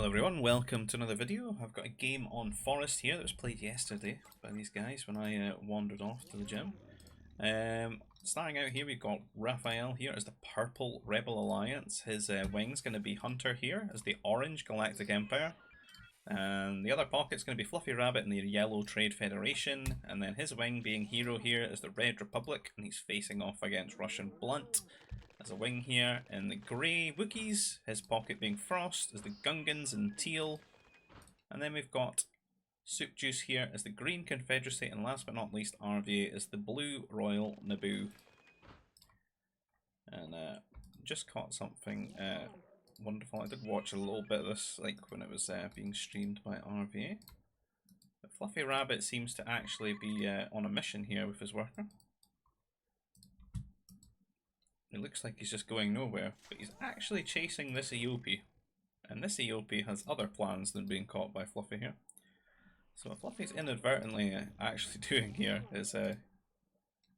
everyone, welcome to another video. I've got a game on Forest here that was played yesterday by these guys when I wandered off to the gym. Starting out here, we've got Raphiel here as the purple Rebel Alliance. His wing's going to be Hunter here as the orange Galactic Empire. And the other pocket's going to be FluffyRabbit and the yellow Trade Federation. And then his wing being Hero here as the Red Republic, and he's facing off against Russianblunt as a wing here. And the grey Wookiees, his pocket being Frost as the Gungans and Teal. And then we've got Soup Juice here as the green Confederacy, and last but not least Hfrye as the blue Royal Naboo. And just caught something wonderful. I did watch a little bit of this like when it was being streamed by Hfrye. But FluffyRabbit seems to actually be on a mission here with his worker. It looks like he's just going nowhere, but he's actually chasing this EOP. And this EOP has other plans than being caught by Fluffy here. So what Fluffy's inadvertently actually doing here is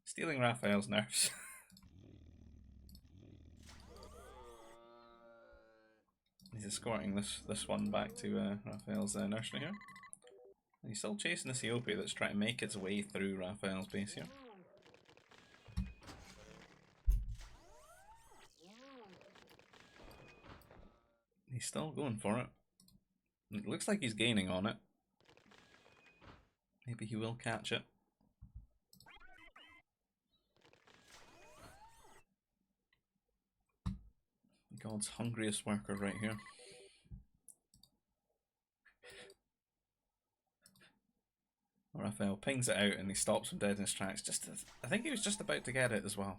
stealing Raphael's nerfs. He's escorting this one back to Raphael's nursery here. And he's still chasing this EOP that's trying to make its way through Raphael's base here. He's still going for it. It looks like he's gaining on it. Maybe he will catch it. God's hungriest worker right here. Raphael pings it out and he stops him dead in his tracks. I think he was just about to get it as well.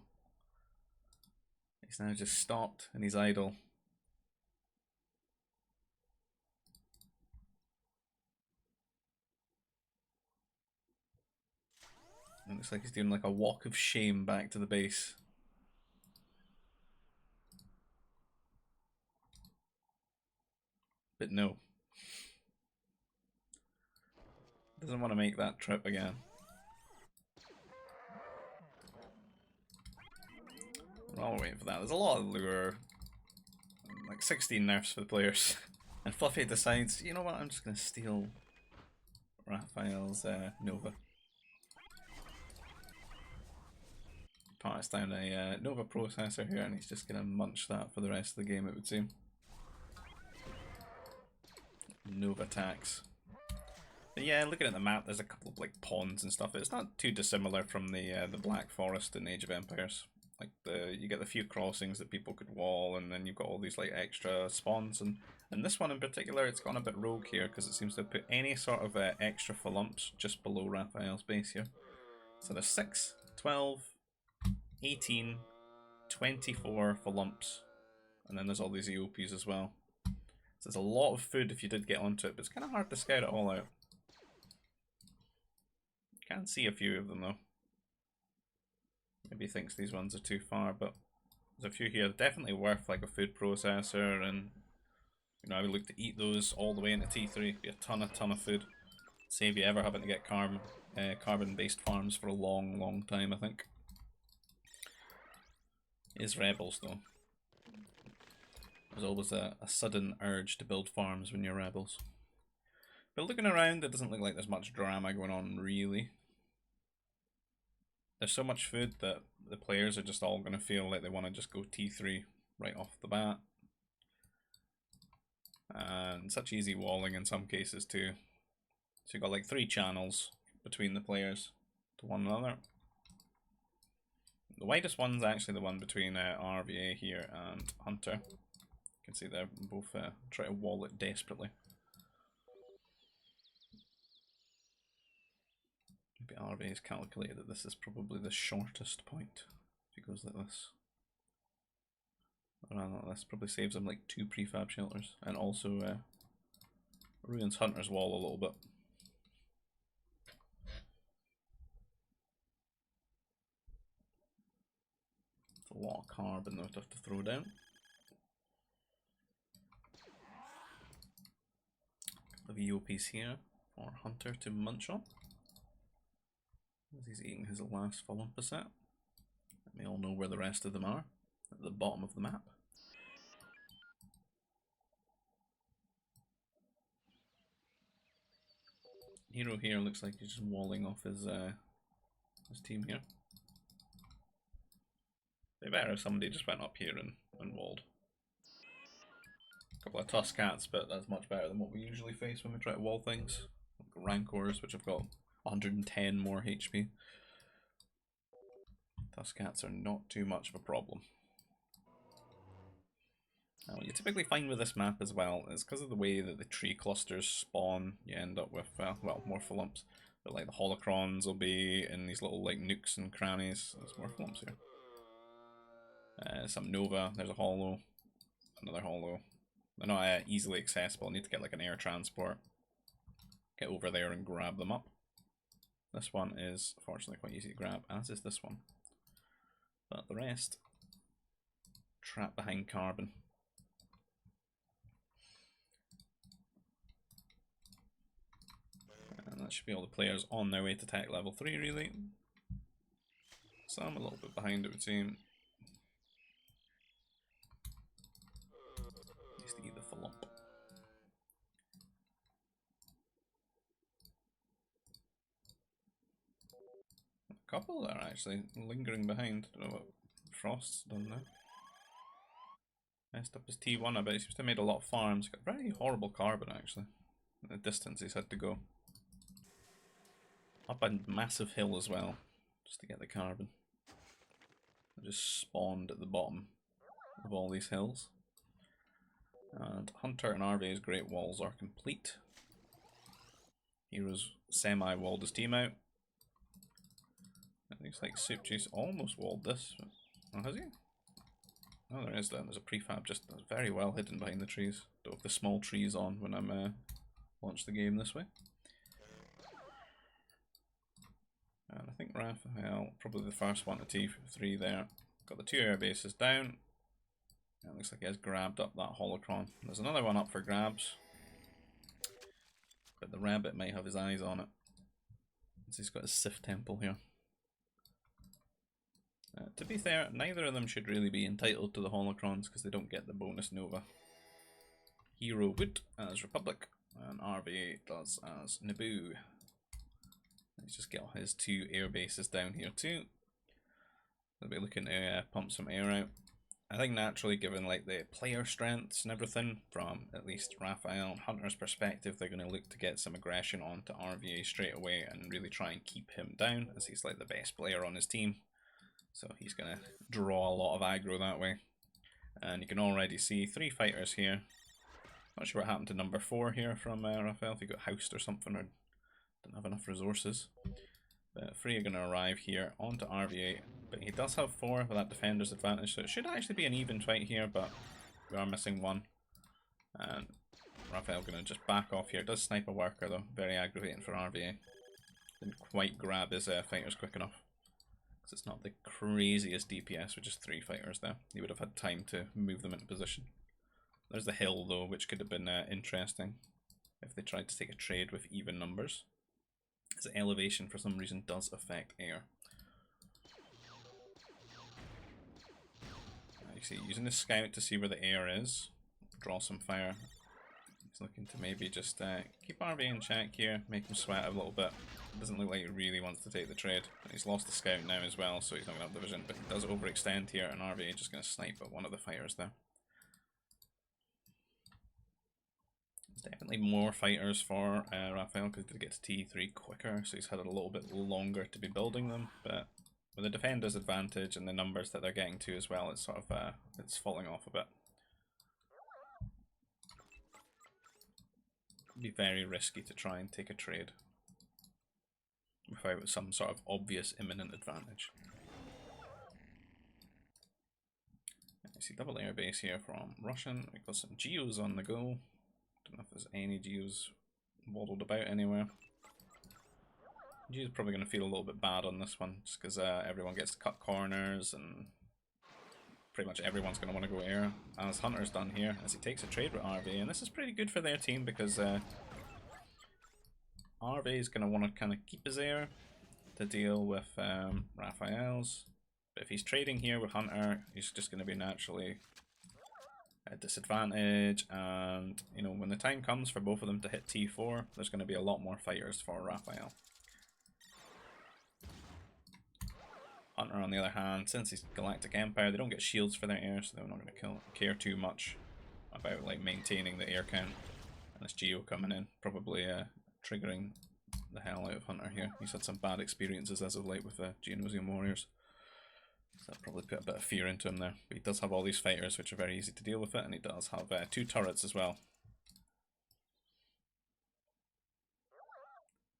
He's now just stopped and he's idle. It looks like he's doing like a walk of shame back to the base. But no. Doesn't want to make that trip again. While we're waiting for that, there's a lot of lure. Like 16 nerfs for the players. And Fluffy decides, you know what, I'm just going to steal Raphael's Nova. Parts down a Nova processor here, and he's just going to munch that for the rest of the game, it would seem. Nova tax. But yeah, looking at the map, there's a couple of like ponds and stuff. It's not too dissimilar from the Black Forest in Age of Empires. Like you get the few crossings that people could wall, and then you've got all these like extra spawns. And this one in particular, it's gone a bit rogue here because it seems to put any sort of extra phallumps just below Raphael's base here. So there's 6, 12, 18, 24 phallumps, and then there's all these EOPs as well. So there's a lot of food if you did get onto it, but it's kind of hard to scout it all out. Can't see a few of them though. Maybe he thinks these ones are too far, but there's a few here definitely worth like a food processor, and you know, I would look to eat those all the way into T3. Be a ton of food. Save you ever having to get carbon-based farms for a long time, I think. Is rebels though. There's always a sudden urge to build farms when you're rebels. But looking around, it doesn't look like there's much drama going on really. There's so much food that the players are just all going to feel like they want to just go T3 right off the bat. And such easy walling in some cases too. So you've got like 3 channels between the players to one another. The widest one's actually the one between Hfrye here and Hunter. You can see they're both trying to wall it desperately. Maybe Hfrye has calculated that this is probably the shortest point if he goes like this. Around like this, probably saves him like 2 prefab shelters, and also ruins Hunter's wall a little bit. It's a lot of carbon though to have to throw down. Of EOPs here for Hunter to munch on. As he's eating his last phallump set. We all know where the rest of them are, at the bottom of the map. Hero here looks like he's just walling off his team here. It'd be better if somebody just went up here and walled. A couple of Tusk Cats, but that's much better than what we usually face when we try to wall things. Like Rancors, which have got 110 more HP. Tusk Cats are not too much of a problem. Now, what you typically find with this map as well is because of the way that the tree clusters spawn, you end up with, well, Morpholumps. But like the holocrons will be in these little like nooks and crannies. There's Morpholumps here. Some Nova, there's a holo, another holo. They're not easily accessible, I need to get like an air transport. Get over there and grab them up. This one is fortunately quite easy to grab, as is this one. But the rest, trapped behind carbon. And that should be all the players on their way to tech level 3 really. Some a little bit behind it would seem. Needs to eat the full up. A couple that are actually lingering behind. Don't know what Frost's done now. Messed up his T1 a bit. He seems to have made a lot of farms. Got very horrible carbon actually. The distance he's had to go. Up a massive hill as well, just to get the carbon. I just spawned at the bottom of all these hills. And Hunter and Hfrye's great walls are complete. Hero's semi-walled his team out. It looks like Soup Juice almost walled this. Oh, has he? Oh, there is then. There's a prefab just very well hidden behind the trees. Don't have the small trees on when I'm launch the game this way. And I think Raphiel, probably the first one to T3 there. Got the 2 air bases down. And it looks like he has grabbed up that holocron. There's another one up for grabs. But the rabbit might have his eyes on it. So he's got his Sith temple here. To be fair, neither of them should really be entitled to the holocrons because they don't get the bonus Nova. Hero would as Republic, and Hfrye does as Naboo. Let's just get his 2 air bases down here too. They'll be looking to pump some air out. I think naturally, given like the player strengths and everything, from at least Raphiel and Hunter's perspective, they're going to look to get some aggression onto Hfrye straight away and really try and keep him down, as he's like the best player on his team. So he's going to draw a lot of aggro that way. And you can already see 3 fighters here. Not sure what happened to number 4 here from Raphiel, if he got housed or something or didn't have enough resources. But 3 are going to arrive here onto Hfrye. But he does have 4 with that defender's advantage, so it should actually be an even fight here, but we are missing 1. And Raphiel going to just back off here. Does snipe a worker though, very aggravating for Hfrye. Didn't quite grab his fighters quick enough. Because it's not the craziest DPS with just 3 fighters there. He would have had time to move them into position. There's the hill though, which could have been interesting if they tried to take a trade with even numbers. As elevation for some reason does affect air. You see, using the scout to see where the air is, draw some fire. He's looking to maybe just keep Hfrye in check here, make him sweat a little bit. Doesn't look like he really wants to take the trade. He's lost the scout now as well, so he's not going to have the vision, but he does overextend here, and Hfrye just going to snipe at one of the fighters there. There's definitely more fighters for Raphiel because he did get to T3 quicker, so he's had a little bit longer to be building them, but with the defender's advantage and the numbers that they're getting to as well, it's sort of it's falling off a bit. It'd be very risky to try and take a trade without some sort of obvious imminent advantage. I see double air base here from Russian. We've got some geos on the go. Don't know if there's any geos waddled about anywhere. Geo's probably going to feel a little bit bad on this one, just because everyone gets to cut corners and pretty much everyone's going to want to go air, as Hunter's done here, as he takes a trade with Hfrye. And this is pretty good for their team because Hfrye is going to want to kind of keep his air to deal with Raphiel's. But if he's trading here with Hunter, he's just going to be naturally at disadvantage, and you know, when the time comes for both of them to hit T4, there's going to be a lot more fighters for Raphiel. Hunter, on the other hand, since he's Galactic Empire, they don't get shields for their air, so they're not going to care too much about like maintaining the air count. And this Geo coming in, probably triggering the hell out of Hunter here. He's had some bad experiences as of late with the Geonosian Warriors. So that probably put a bit of fear into him there. But he does have all these fighters which are very easy to deal with it, and he does have 2 turrets as well.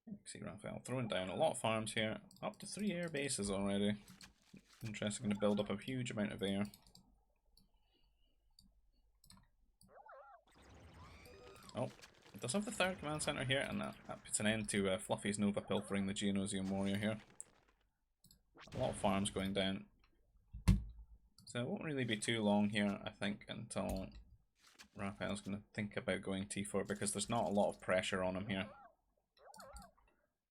You can see Raphiel throwing down a lot of farms here. Up to 3 air bases already. Interesting, going to build up a huge amount of air. Oh, it does have the 3rd command center here, and that puts an end to Fluffy's Nova pilfering the Geonosian Warrior here. A lot of farms going down. So it won't really be too long here, I think, until Raphiel's going to think about going T4, because there's not a lot of pressure on him here.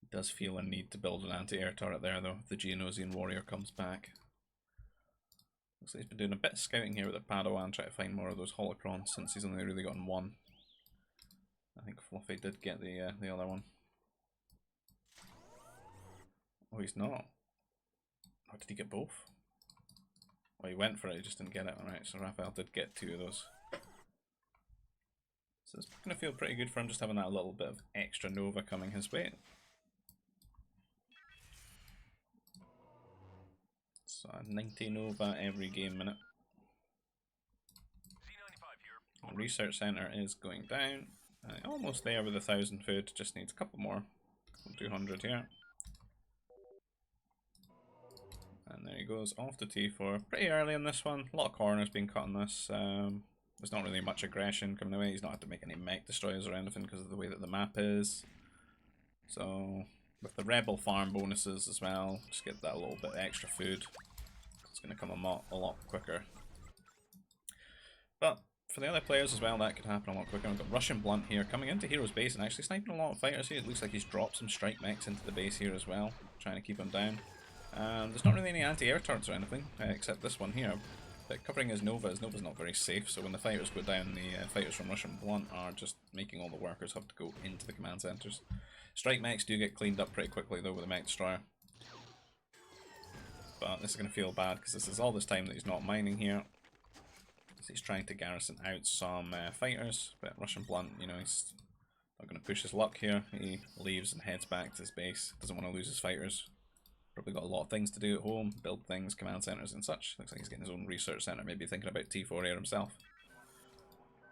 He does feel a need to build an anti-air turret there, though, if the Geonosian Warrior comes back. Looks like he's been doing a bit of scouting here with the Padawan, trying to find more of those holocrons, since he's only really gotten 1. I think Fluffy did get the other one. Oh, he's not. Oh, did he get both? Well, he went for it, he just didn't get it. Alright, so Raphiel did get 2 of those. So it's going to feel pretty good for him just having that little bit of extra Nova coming his way. So 90 Nova every game minute. The research center is going down. Almost there with 1,000 food, just needs a couple more. 200 here. And there he goes, off to T4. Pretty early in this one. A lot of corners being cut on this. There's not really much aggression coming away. He's not had to make any mech destroyers or anything because of the way that the map is. So, with the rebel farm bonuses as well, just get that little bit extra food. It's going to come a lot quicker. But for the other players as well, that could happen a lot quicker. We've got Russianblunt here coming into Hero's base and actually sniping a lot of fighters here. It looks like he's dropped some strike mechs into the base here as well, trying to keep him down. There's not really any anti-air turrets or anything, except this one here. But covering his Nova's not very safe, so when the fighters go down, the fighters from Russianblunt are just making all the workers have to go into the command centers. Strike mechs do get cleaned up pretty quickly though with the mech destroyer. But this is going to feel bad because this is all this time that he's not mining here. So he's trying to garrison out some fighters, but Russianblunt, you know, he's not going to push his luck here. He leaves and heads back to his base, doesn't want to lose his fighters. Probably got a lot of things to do at home, build things, command centers and such. Looks like he's getting his own research center, maybe thinking about T4 air himself.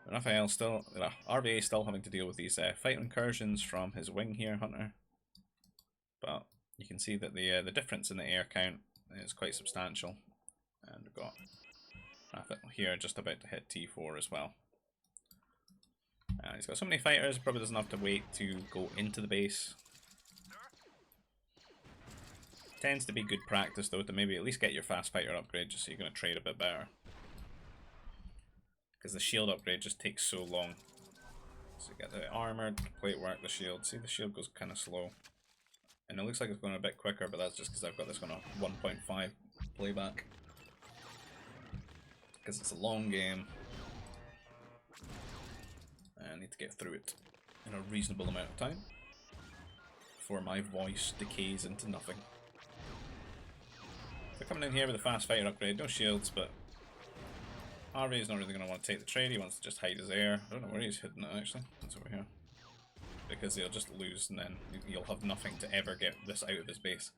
Raphiel still, RVA still having to deal with these fight incursions from his wing here, Hunter. But you can see that the difference in the air count is quite substantial. And we've got Raphiel here just about to hit T4 as well. He's got so many fighters, probably doesn't have to wait to go into the base. Tends to be good practice though to maybe at least get your fast fighter upgrade just so you're going to trade a bit better. Because the shield upgrade just takes so long. So you get the armored, plate work, the shield. See, the shield goes kind of slow. And it looks like it's going a bit quicker, but that's just because I've got this going on 1.5 playback. Because it's a long game. And I need to get through it in a reasonable amount of time before my voice decays into nothing. They're coming in here with a fast fighter upgrade, no shields, but RV is not really going to want to take the trade. He wants to just hide his air. I don't know where he's hidden it actually. It's over here. Because he'll just lose and then you'll have nothing to ever get this out of his base.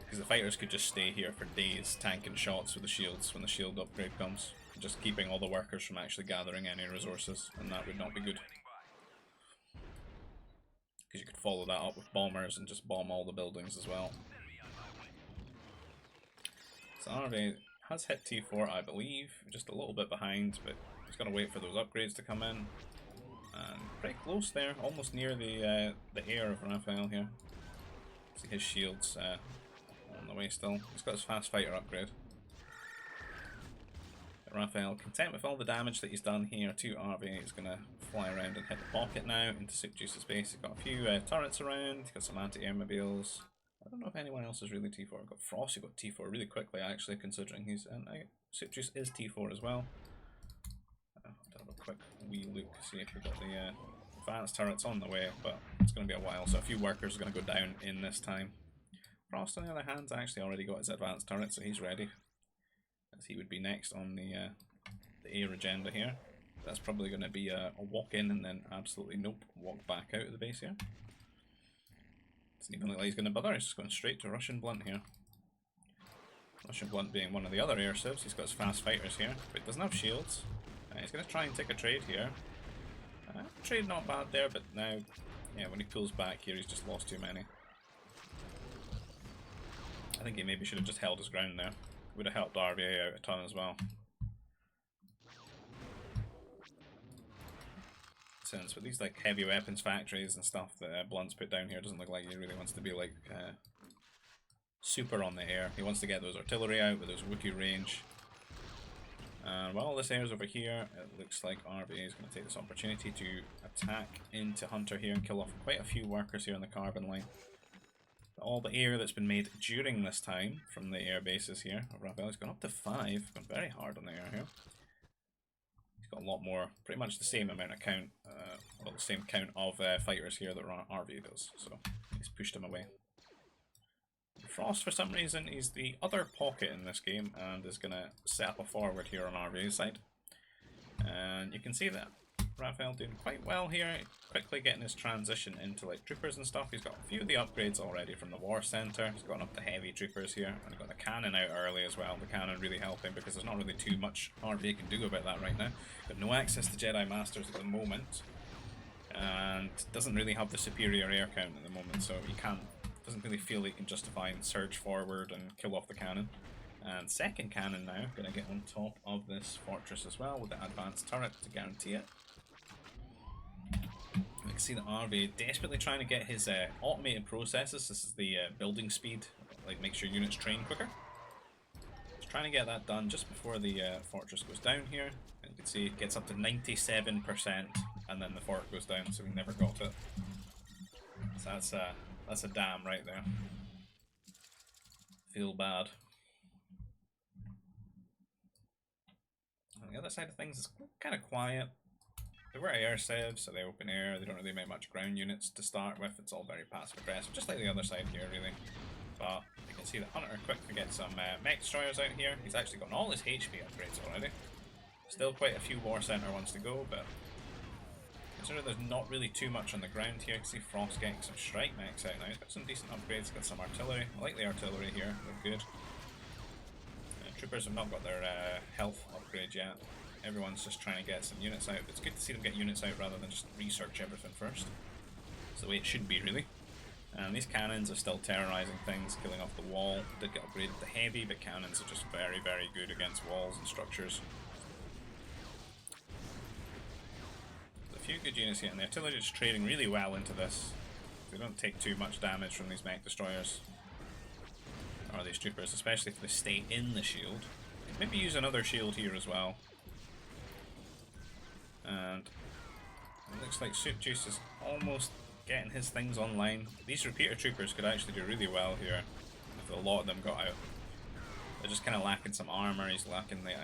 Because the fighters could just stay here for days tanking shots with the shields when the shield upgrade comes. Just keeping all the workers from actually gathering any resources, and that would not be good. Because you could follow that up with bombers and just bomb all the buildings as well. So RV has hit T4, I believe, just a little bit behind, but he's got to wait for those upgrades to come in. And pretty close there, almost near the air of Raphiel here. See his shields on the way still. He's got his fast fighter upgrade. But Raphiel, content with all the damage that he's done here to RV, he's going to fly around and hit the pocket now into SWGBCC's base. He's got a few turrets around, he's got some anti-air mobiles. I don't know if anyone else is really T4. I've got Frost who got T4 really quickly actually, considering he's... and SWGBCC is T4 as well. quick wee look, see if we've got the advanced turrets on the way, but it's going to be a while, so a few workers are going to go down in this time. Frost, on the other hand, actually already got his advanced turret, so he's ready. As he would be next on the air agenda here. That's probably going to be a walk in and then absolutely nope, walk back out of the base here. Doesn't even look like he's going to bother, he's just going straight to Russianblunt here. Russianblunt being one of the other air civs, he's got his fast fighters here, but he doesn't have shields. He's going to try and take a trade here. Trade not bad there, but now, yeah, when he pulls back here, he's just lost too many. I think he maybe should have just held his ground there. Would have helped RVA out a ton as well. Since with these like heavy weapons factories and stuff that Blunt's put down here, doesn't look like he really wants to be like super on the air. He wants to get those artillery out with those Wookiee range. And while this air's over here, it looks like RVA is going to take this opportunity to attack into Hunter here and kill off quite a few workers here on the carbon line. All the air that's been made during this time from the air bases here. Raphiel has gone up to 5, gone very hard on the air here. He's got a lot more, pretty much the same amount of count, well, the same count of fighters here that RV does, so he's pushed him away. Frost, for some reason, is the other pocket in this game and is going to set up a forward here on RV's side. And you can see that Raphiel doing quite well here, quickly getting his transition into like troopers and stuff. He's got a few of the upgrades already from the war center. He's gone up to heavy troopers here, and he's got the cannon out early as well. The cannon really helping because there's not really too much RV can do about that right now. Got no access to Jedi Masters at the moment, and doesn't really have the superior air count at the moment, so he doesn't really feel he can justify and surge forward and kill off the cannon. And second cannon now, gonna get on top of this fortress as well with the advanced turret to guarantee it. You can see that RV desperately trying to get his automated processes. This is the building speed, like makes your units train quicker. He's trying to get that done just before the fortress goes down here. And you can see it gets up to 97% and then the fort goes down, so we never got it. So that's a damn right there. Feel bad. On the other side of things, it's kind of quiet. They were air civs, so they open air. They don't really make much ground units to start with. It's all very passive aggressive, just like the other side here, really. But you can see that Hunter quickly gets some mech destroyers out here. He's actually gotten all his HP upgrades already. Still quite a few war center ones to go, but consider there's not really too much on the ground here. You can see Frost getting some strike mechs out now. He's got some decent upgrades, got some artillery. I like the artillery here, they're good. Troopers have not got their health upgrade yet. Everyone's just trying to get some units out. It's good to see them get units out rather than just research everything first. It's the way it should be, really. And these cannons are still terrorizing things, killing off the wall. Did get upgraded to heavy, but cannons are just very, very good against walls and structures. There's a few good units here, and the artillery is trading really well into this. They don't take too much damage from these mech destroyers. Or these troopers, especially if they stay in the shield. Maybe use another shield here as well. And it looks like Soup Juice is almost getting his things online. These repeater troopers could actually do really well here if a lot of them got out. They're just kind of lacking some armor. He's lacking the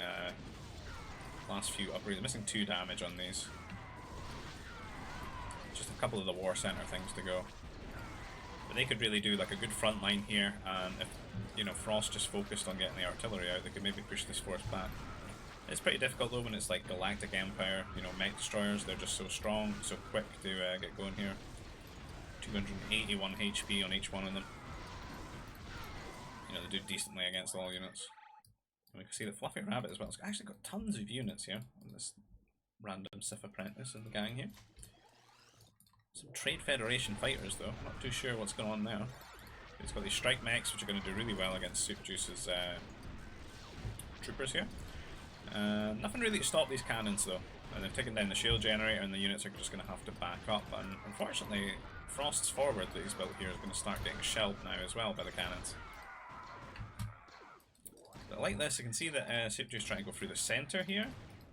last few upgrades. Missing 2 damage on these. Just a couple of the war center things to go. But they could really do like a good front line here, and if Frost just focused on getting the artillery out, they could maybe push this force back. It's pretty difficult though when it's like Galactic Empire, mech destroyers. They're just so strong, so quick to get going here. 281 HP on each one of them. They do decently against all units. And we can see the FluffyRabbit as well. It's actually got tons of units here on this random Sith apprentice in the gang here. Some Trade Federation fighters though. Not too sure what's going on there. He's got these strike mechs which are going to do really well against Soup Juice's troopers here. Nothing really to stop these cannons though. And they've taken down the shield generator and the units are just going to have to back up. And unfortunately, Frost's forward that he's built here is going to start getting shelled now as well by the cannons. But like this, you can see that Soup Juice trying to go through the centre here.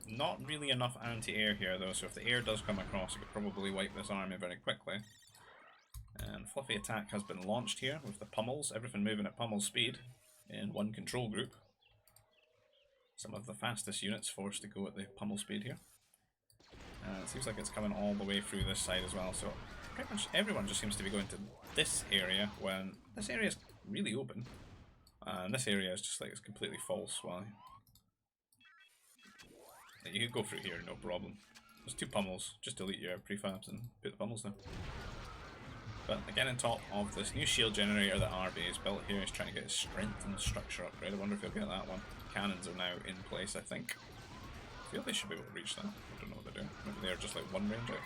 Not really enough anti-air here though, so if the air does come across, it could probably wipe this army very quickly. And Fluffy attack has been launched here with the pummels, everything moving at pummel speed in one control group. Some of the fastest units forced to go at the pummel speed here. It seems like it's coming all the way through this side as well, so pretty much everyone just seems to be going to this area when this area is really open. And this area is just like, it's completely false. Why? You could go through here, no problem. There's 2 pummels, just delete your prefabs and put the pummels there. But again, on top of this new shield generator that RB has built here, he's trying to get his strength and structure upgrade. I wonder if he'll get that one. Cannons are now in place, I think. I feel they should be able to reach that. I don't know what they're doing. Maybe they're just like one range out.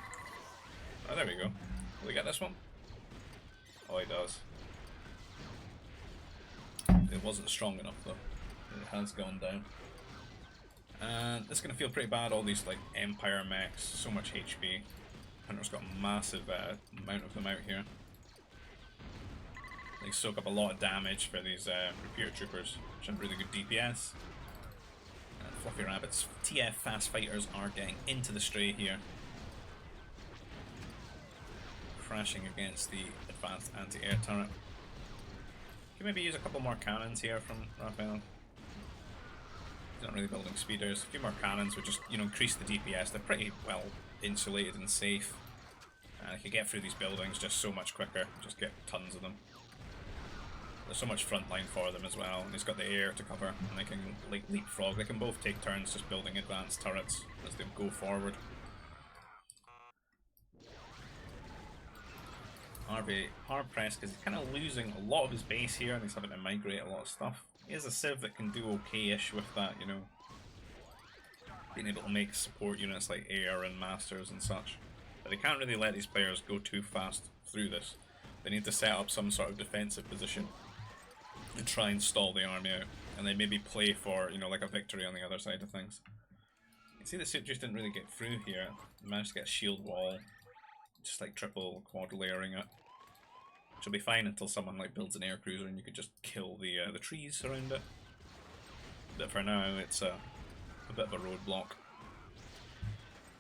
Oh, there we go. Will he get this one? Oh, he does. It wasn't strong enough though. It has gone down. And it's going to feel pretty bad, all these like Empire mechs, so much HP. Hunter's got a massive amount of them out here. They soak up a lot of damage for these repeater troopers, which have really good DPS. FluffyRabbit's TF fast fighters are getting into the stray here. Crashing against the advanced anti-air turret. Can maybe use a couple more cannons here from Raphiel. He's not really building speeders. A few more cannons would just, you know, increase the DPS. They're pretty well insulated and safe. You can get through these buildings just so much quicker. Just get tons of them. There's so much front line for them as well, and he's got the air to cover, and they can like leapfrog. They can both take turns just building advanced turrets as they go forward. RB hard pressed because he's kind of losing a lot of his base here, and he's having to migrate a lot of stuff. He has a Civ that can do okay-ish with that, you know, being able to make support units like air and masters and such. But they can't really let these players go too fast through this. They need to set up some sort of defensive position to try and stall the army out, and they maybe play for, you know, like a victory on the other side of things. You see the suit just didn't really get through here. He managed to get a shield wall, just like triple quad layering it. Which will be fine until someone like builds an air cruiser and you could just kill the trees around it. But for now it's a bit of a roadblock.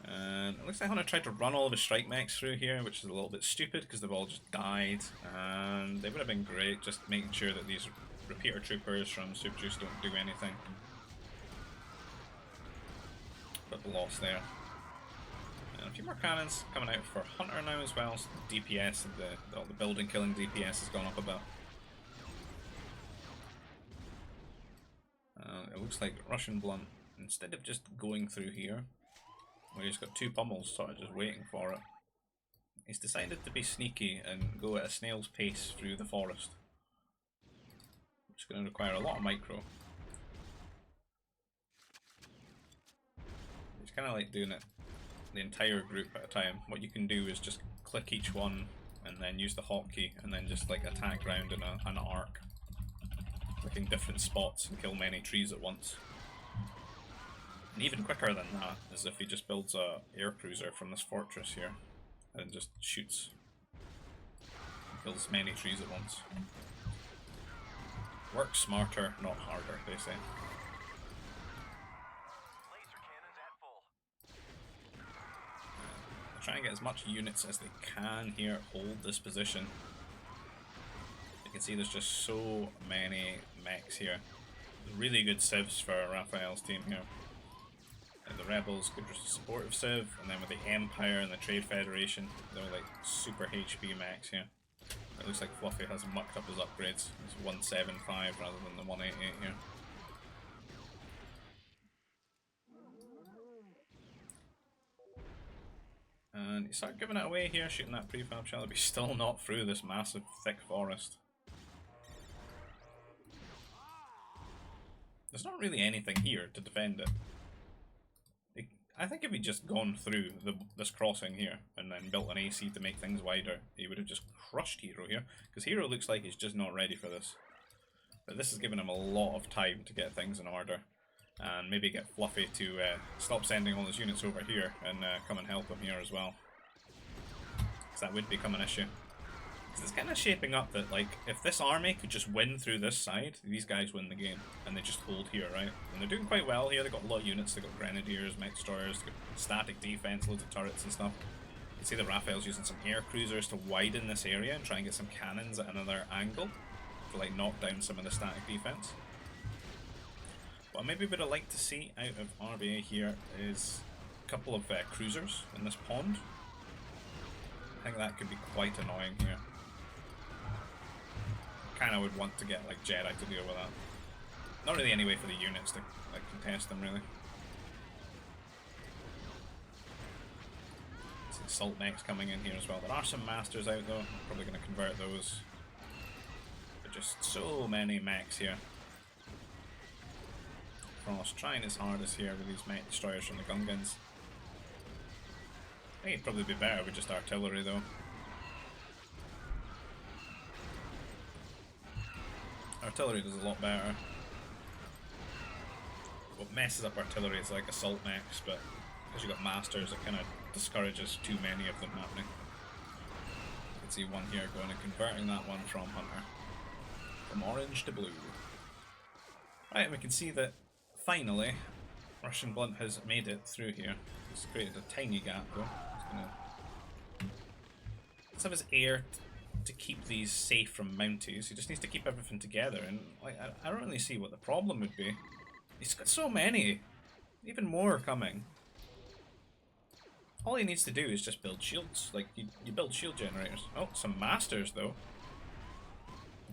And it looks like Hunter tried to run all of his strike mechs through here, which is a little bit stupid because they've all just died. And they would have been great just making sure that these repeater troopers from SWGBCC don't do anything. But the loss there. And a few more cannons coming out for Hunter now as well, so the DPS and all the building killing DPS has gone up a bit. It looks like Russianblunt, instead of just going through here, where he's got 2 pummels sort of just waiting for it, he's decided to be sneaky and go at a snail's pace through the forest. Which is going to require a lot of micro. He's kind of like doing it the entire group at a time. What you can do is just click each one and then use the hotkey and then just like attack round in an arc, clicking different spots and kill many trees at once. And even quicker than that is if he just builds a air cruiser from this fortress here and just shoots and kills many trees at once. Work smarter, not harder, they say. Try and get as much units as they can here, hold this position. You can see there's just so many mechs here. Really good civs for Raphiel's team here. And the rebels, good supportive civ, and then with the Empire and the Trade Federation, they're like super HP mechs here. It looks like Fluffy has mucked up his upgrades. It's 175 rather than the 188 here. And you start giving it away here, shooting that prefab shell, but he's still not through this massive thick forest. There's not really anything here to defend it. I think if he'd just gone through this crossing here and then built an AC to make things wider, he would have just crushed Hero here. Because Hero looks like he's just not ready for this. But this has given him a lot of time to get things in order. And maybe get Fluffy to stop sending all his units over here and come and help him here as well. Because that would become an issue. Because it's kind of shaping up that, like, if this army could just win through this side, these guys win the game. And they just hold here, right? And they're doing quite well here. They've got a lot of units. They've got Grenadiers, Mech Destroyers, they've got static defense, loads of turrets and stuff. You can see that Raphael's using some air cruisers to widen this area and try and get some cannons at another angle to, like, knock down some of the static defense. What maybe would have liked to see out of RBA here is a couple of cruisers in this pond. I think that could be quite annoying here. Kinda would want to get like Jedi to deal with that. Not really any way for the units to like contest them really. See assault mechs coming in here as well. There are some masters out though. I'm probably going to convert those. But just so many mechs here. Frost trying his hardest here with these mech destroyers from the Gungans. I think it'd probably be better with just artillery though. Artillery does a lot better. What messes up artillery is like assault mechs, but because you've got masters, it kind of discourages too many of them happening. You can see one here going and converting that one from Hunter. From orange to blue. Right, and we can see that finally Russianblunt has made it through here. It's created a tiny gap though. Let's have his air to keep these safe from mounties. He just needs to keep everything together, and like I don't really see what the problem would be. He's got so many, even more coming. All he needs to do is just build shields. Like you build shield generators. Oh, some masters though.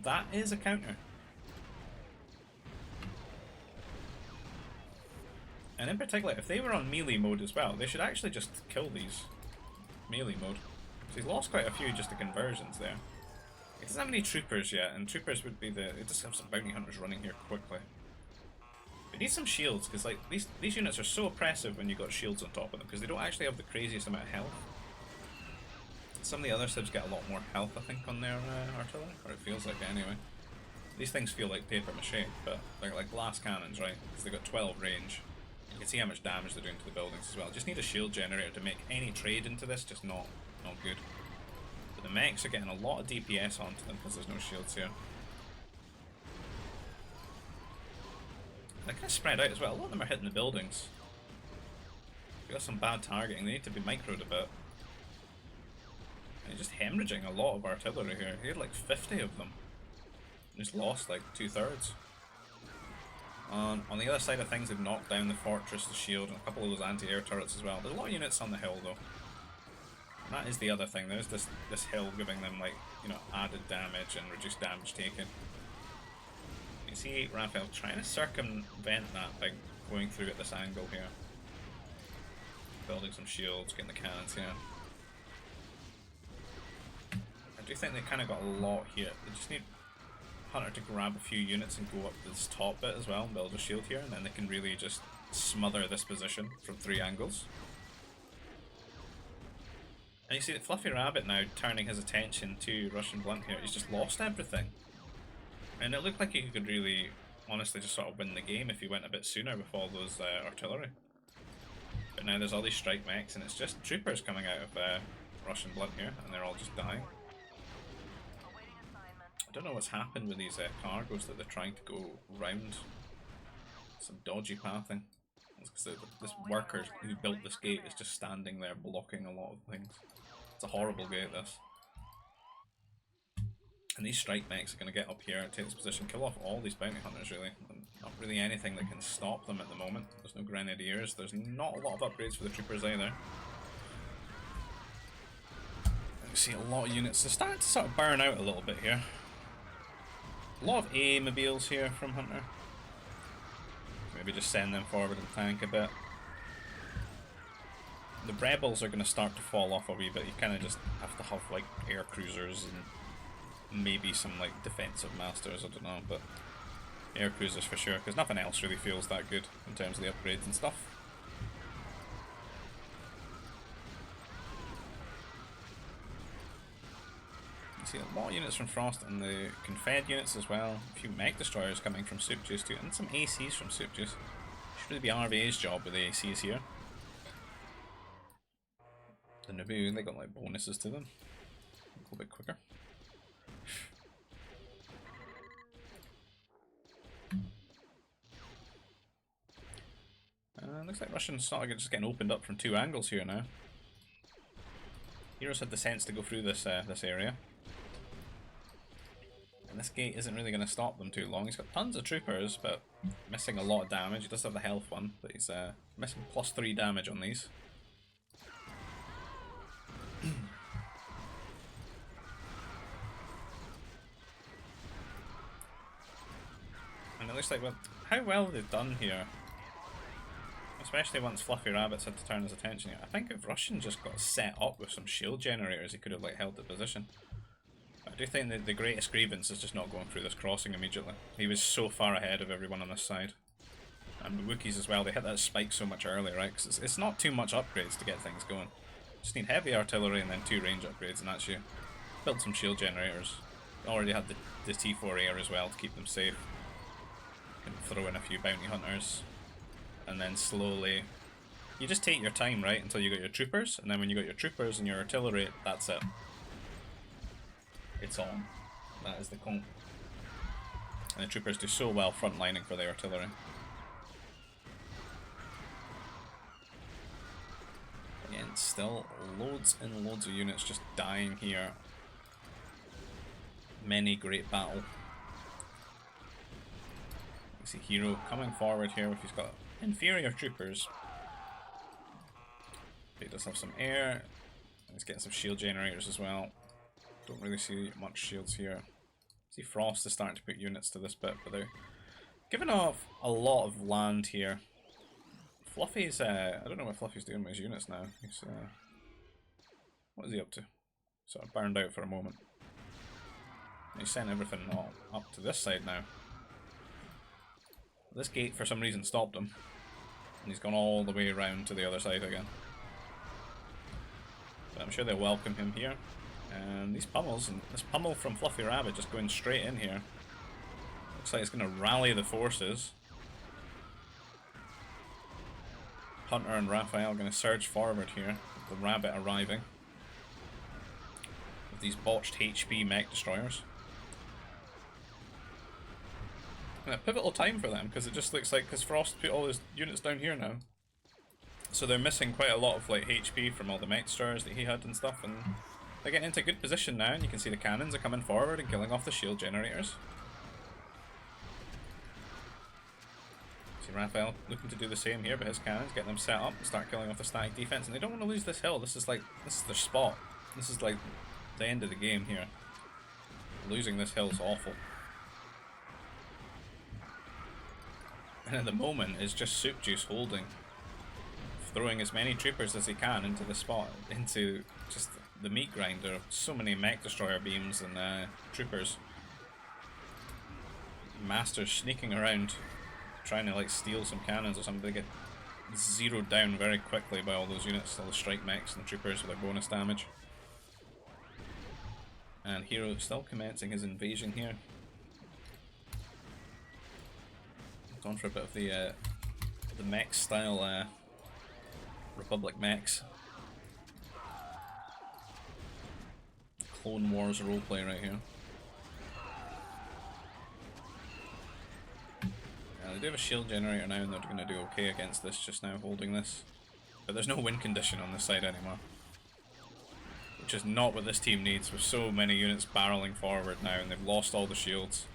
That is a counter. And in particular, if they were on melee mode as well, they should actually just kill these melee mode. So he's lost quite a few just to conversions there. He doesn't have any troopers yet, and troopers would be the... It does have some bounty hunters running here quickly. We need some shields, because like these units are so oppressive when you've got shields on top of them, because they don't actually have the craziest amount of health. Some of the other subs get a lot more health, I think, on their artillery, or it feels like it anyway. These things feel like paper mache, but they're like glass cannons, right? Because they've got 12 range. You can see how much damage they're doing to the buildings as well. Just need a shield generator to make any trade into this just not good. But the mechs are getting a lot of DPS onto them because there's no shields here. They're kind of spread out as well. A lot of them are hitting the buildings. We've got some bad targeting. They need to be microed a bit. And he's just hemorrhaging a lot of artillery here. He had like 50 of them. He's lost like 2/3. On the other side of things, they've knocked down the fortress, the shield, and a couple of those anti-air turrets as well. There's a lot of units on the hill though. And that is the other thing. There's this hill giving them like, you know, added damage and reduced damage taken. You see Raphiel trying to circumvent that by going through at this angle here. Building some shields, getting the cannons here. I do think they kind of got a lot here. They just need Hunter to grab a few units and go up this top bit as well and build a shield here, and then they can really just smother this position from 3 angles. And you see that FluffyRabbit now turning his attention to Russianblunt here. He's just lost everything. And it looked like he could really, honestly, just sort of win the game if he went a bit sooner with all those artillery. But now there's all these strike mechs, and it's just troopers coming out of Russianblunt here, and they're all just dying. I don't know what's happened with these cargoes that they're trying to go round. Some dodgy pathing. It's because this worker who built this gate is just standing there blocking a lot of things. It's a horrible gate, this. And these strike mechs are going to get up here, take this position, kill off all these bounty hunters really. And not really anything that can stop them at the moment. There's no grenadiers, there's not a lot of upgrades for the troopers either. You see a lot of units, they're starting to sort of burn out a little bit here. A lot of A-mobiles here from Hunter. Maybe just send them forward and tank a bit. The rebels are going to start to fall off a wee bit. You kind of just have to have like air cruisers and maybe some like defensive masters, I don't know, but air cruisers for sure, because nothing else really feels that good in terms of the upgrades and stuff. See a lot of units from Frost and the Confed units as well. A few mech destroyers coming from Soup Juice too, and some ACs from Soup Juice. Should really be RVA's job with the ACs here. The Naboo, they got like bonuses to them. A little bit quicker. Looks like Russians sort of just getting opened up from 2 angles here now. Heroes had the sense to go through this this area. And this gate isn't really going to stop them too long. He's got tons of troopers, but missing a lot of damage. He does have the health one, but he's missing +3 damage on these. And it looks like with how well they've done here, especially once FluffyRabbit's had to turn his attention here. I think if Russian just got set up with some shield generators, he could have like held the position. I do think that the greatest grievance is just not going through this crossing immediately. He was so far ahead of everyone on this side. And the Wookiees as well, they hit that spike so much earlier, right? Because it's not too much upgrades to get things going. Just need heavy artillery and then 2 range upgrades, and that's you. Build some shield generators. Already had the T4 air as well to keep them safe. Can throw in a few bounty hunters. And then slowly... You just take your time, right, until you got your troopers, and then when you got your troopers and your artillery, that's it. It's on. That is the comp. And the troopers do so well frontlining for the artillery. Again, still loads and loads of units just dying here. Many great battle. You see Hero coming forward here if he's got inferior troopers. But he does have some air. He's getting some shield generators as well. Don't really see much shields here. See Frost is starting to put units to this bit, but they're giving off a lot of land here. Fluffy's, I don't know what Fluffy's doing with his units now. He's, what is he up to? Sort of burned out for a moment. He's sent everything all up to this side now. This gate for some reason stopped him. And he's gone all the way around to the other side again. But I'm sure they'll welcome him here. And these pummels, and this pummel from FluffyRabbit just going straight in here. Looks like it's going to rally the forces. Hunter and Raphiel going to surge forward here, with the Rabbit arriving. With these botched HP mech destroyers. And a pivotal time for them, because it just looks like, because Frost put all his units down here now. So they're missing quite a lot of like HP from all the mech destroyers that he had and stuff, and they're getting into a good position now, and you can see the cannons are coming forward and killing off the shield generators. See Raphiel looking to do the same here, but his cannons get them set up and start killing off the static defense, and they don't want to lose this hill. This is their spot. This is like the end of the game here. Losing this hill is awful. And at the moment, it's just Soup Juice holding, throwing as many troopers as he can into the spot, into just the meat grinder. So many mech destroyer beams and troopers. Masters sneaking around, trying to like steal some cannons or something. They get zeroed down very quickly by all those units, all the strike mechs and troopers with their bonus damage. And Hero still commencing his invasion here. Gone for a bit of the mech style Republic mechs. Clone Wars roleplay right here. They do have a shield generator now, and they're going to do okay against this just now, holding this. But there's no win condition on this side anymore. Which is not what this team needs, with so many units barreling forward now, and they've lost all the shields.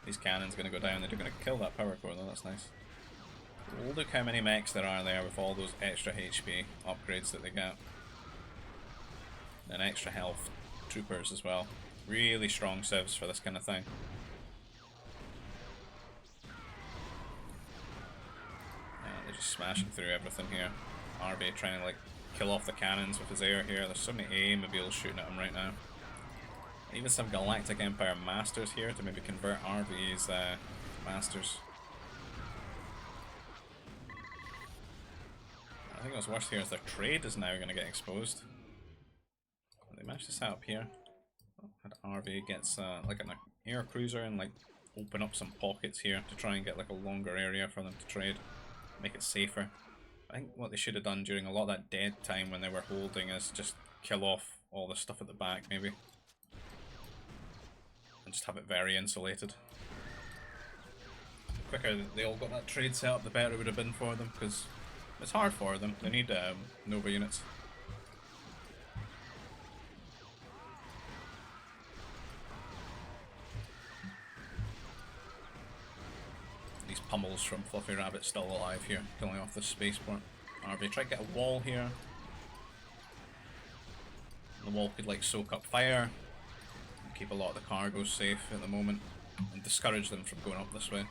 These cannons are going to go down. They're going to kill that power core though, that's nice. Look how many mechs there are there with all those extra HP upgrades that they get. And extra health troopers as well. Really strong civs for this kind of thing. They're just smashing through everything here. Hfrye trying to like kill off the cannons with his air here. There's so many A-mobiles shooting at him right now. Even some Galactic Empire Masters here to maybe convert Hfrye's Masters. I think what's worse here is their trade is now going to get exposed. They managed to set up here. And Hfrye gets like an air cruiser and like open up some pockets here to try and get like a longer area for them to trade. Make it safer. I think what they should have done during a lot of that dead time when they were holding is just kill off all the stuff at the back maybe. And just have it very insulated. The quicker they all got that trade set up, the better it would have been for them, because it's hard for them. They need Nova units. pummels from FluffyRabbit still alive here, killing off this spaceport. RV try to get a wall here. The wall could like soak up fire and keep a lot of the cargo safe at the moment and discourage them from going up this way.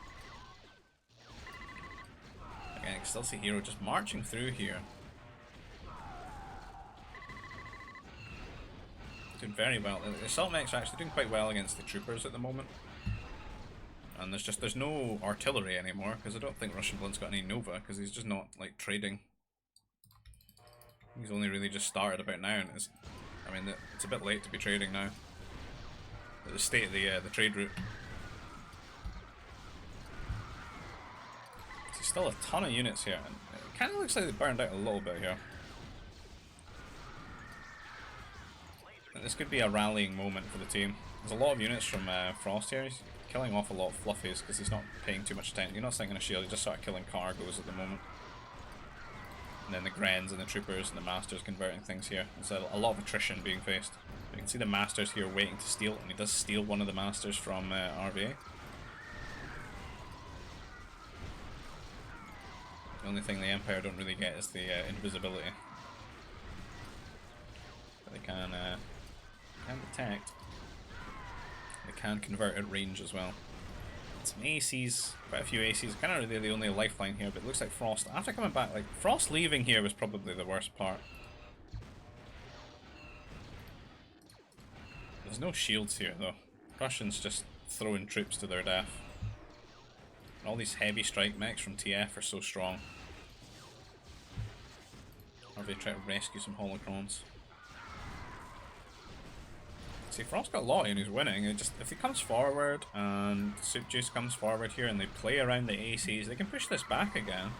Again, I can still see Hero just marching through here. Doing very well. The assault mechs are actually doing quite well against the troopers at the moment. And there's no artillery anymore, because I don't think Russianblunt's got any Nova, because he's just not like trading. He's only really just started about now, and it's a bit late to be trading now. At the state of the trade route. There's still a ton of units here, and it kind of looks like they burned out a little bit here. And this could be a rallying moment for the team. There's a lot of units from Frost here. He's killing off a lot of fluffies because he's not paying too much attention. You're not sinking a shield, you're just sort of killing cargoes at the moment. And then the Grens and the Troopers and the Masters converting things here. There's a lot of attrition being faced. You can see the Masters here waiting to steal, and he does steal one of the Masters from RVA. The only thing the Empire don't really get is the invisibility. But they can detect. They can convert at range as well. Some ACs, quite a few ACs, kind of really the only lifeline here, but it looks like Frost, after coming back, like, Frost leaving here was probably the worst part. There's no shields here though. Russians just throwing troops to their death. And all these heavy strike mechs from TF are so strong. Or they try to rescue some holocrons. See, Frost got a lot and he's winning. It just, if he comes forward and Soup Juice comes forward here and they play around the ACs, they can push this back again.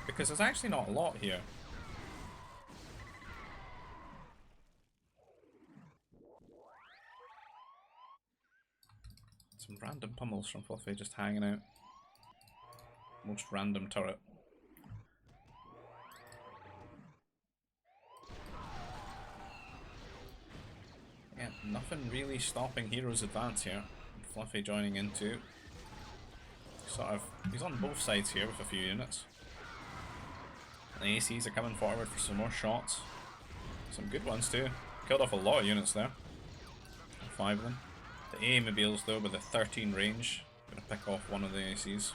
Because there's actually not a lot here. Some random pummels from Fluffy just hanging out. Most random turret. Yeah, nothing really stopping Hero's advance here. Fluffy joining in too. Sort of, he's on both sides here with a few units. And the ACs are coming forward for some more shots. Some good ones too. Killed off a lot of units there. 5 of them. The A-mobiles though with a 13 range. Gonna pick off one of the ACs.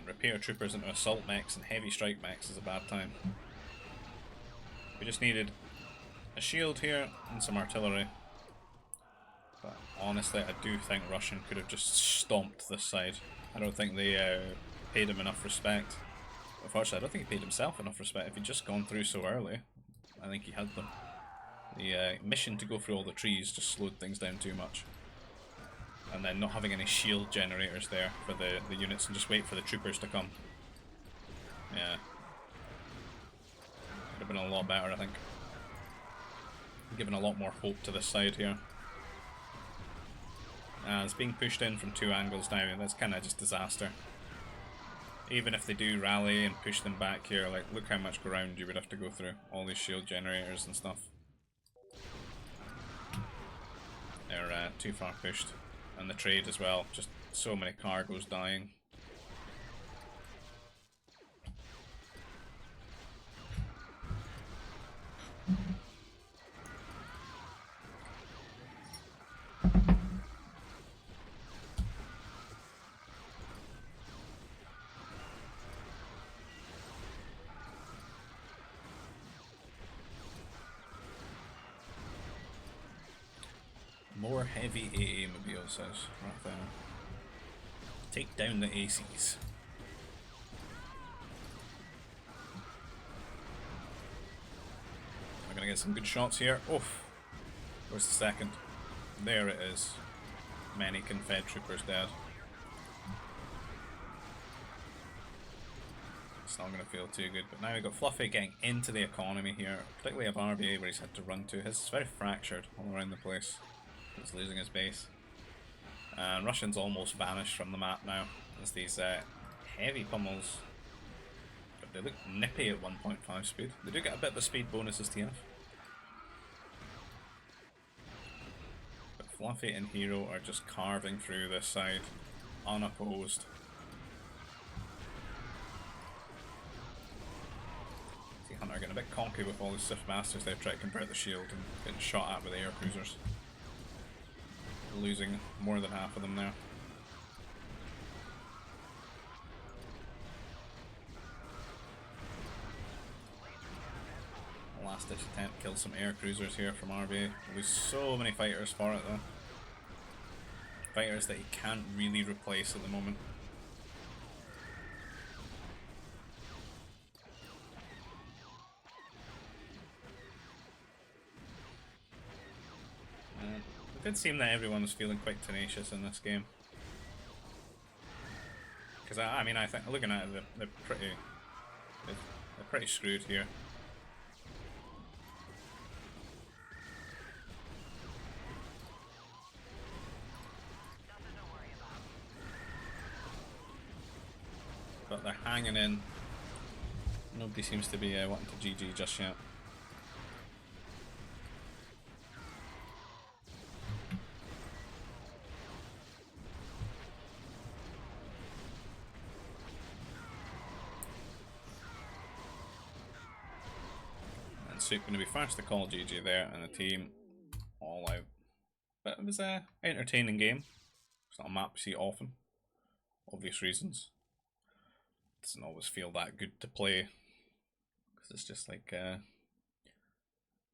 Repair troopers into assault mechs and heavy strike mechs is a bad time. We just needed a shield here and some artillery. But honestly, I do think Russian could have just stomped this side. I don't think they paid him enough respect. Unfortunately, I don't think he paid himself enough respect. If he'd just gone through so early, I think he had them. The mission to go through all the trees just slowed things down too much. And then not having any shield generators there for the units and just wait for the troopers to come. Yeah. Would have been a lot better, I think. Given a lot more hope to this side here. It's being pushed in from 2 angles now, and that's kind of just disaster. Even if they do rally and push them back here, like, look how much ground you would have to go through. All these shield generators and stuff. They're too far pushed. And the trade as well, just so many cargoes dying. More heavy AA mobile, says Raphiel. Take down the ACs. We're gonna get some good shots here. Oof. Where's the second? There it is. Many Confed troopers dead. It's not gonna feel too good, but now we've got Fluffy getting into the economy here, particularly of RVA where he's had to run to. His is very fractured all around the place. He's losing his base. And Russians almost vanished from the map now. There's these heavy pummels. But they look nippy at 1.5 speed. They do get a bit of a speed bonus as TF. Fluffy and Hero are just carving through this side, unopposed. See Hunter getting a bit cocky with all his Sith Masters there, trying to convert the shield and getting shot at with air cruisers. Losing more than half of them there. Last ditch attempt, kill some air cruisers here from RBA. Lose so many fighters for it though. Fighters that he can't really replace at the moment. It did seem that everyone was feeling quite tenacious in this game. Because I mean, I think looking at it, they're pretty screwed here. But they're hanging in. Nobody seems to be wanting to GG just yet. And Sook going to be first to call GG there, and the team all out. But it was an entertaining game. It's not a map you see often, obvious reasons. Doesn't always feel that good to play because it's just like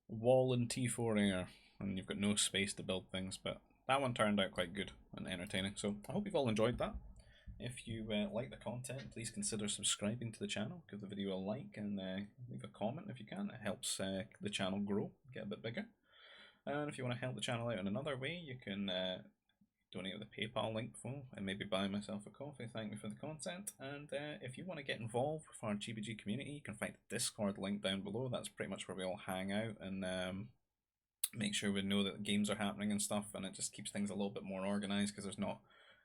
wall and T4 air and you've got no space to build things, but that one turned out quite good and entertaining, so I hope you've all enjoyed that. If you like the content, please consider subscribing to the channel, give the video a like and leave a comment if you can. It helps the channel grow, get a bit bigger. And if you want to help the channel out in another way, you can donate with the PayPal link for and maybe buy myself a coffee. Thank you for the content. And if you want to get involved with our GBG community, you can find the Discord link down below. That's pretty much where we all hang out and make sure we know that the games are happening and stuff, and it just keeps things a little bit more organised because there's not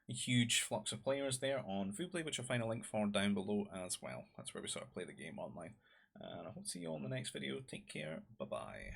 a huge flux of players there on FluffyRabbit, which you'll find a link for down below as well. That's where we sort of play the game online. And I hope to see you all in the next video. Take care. Bye bye.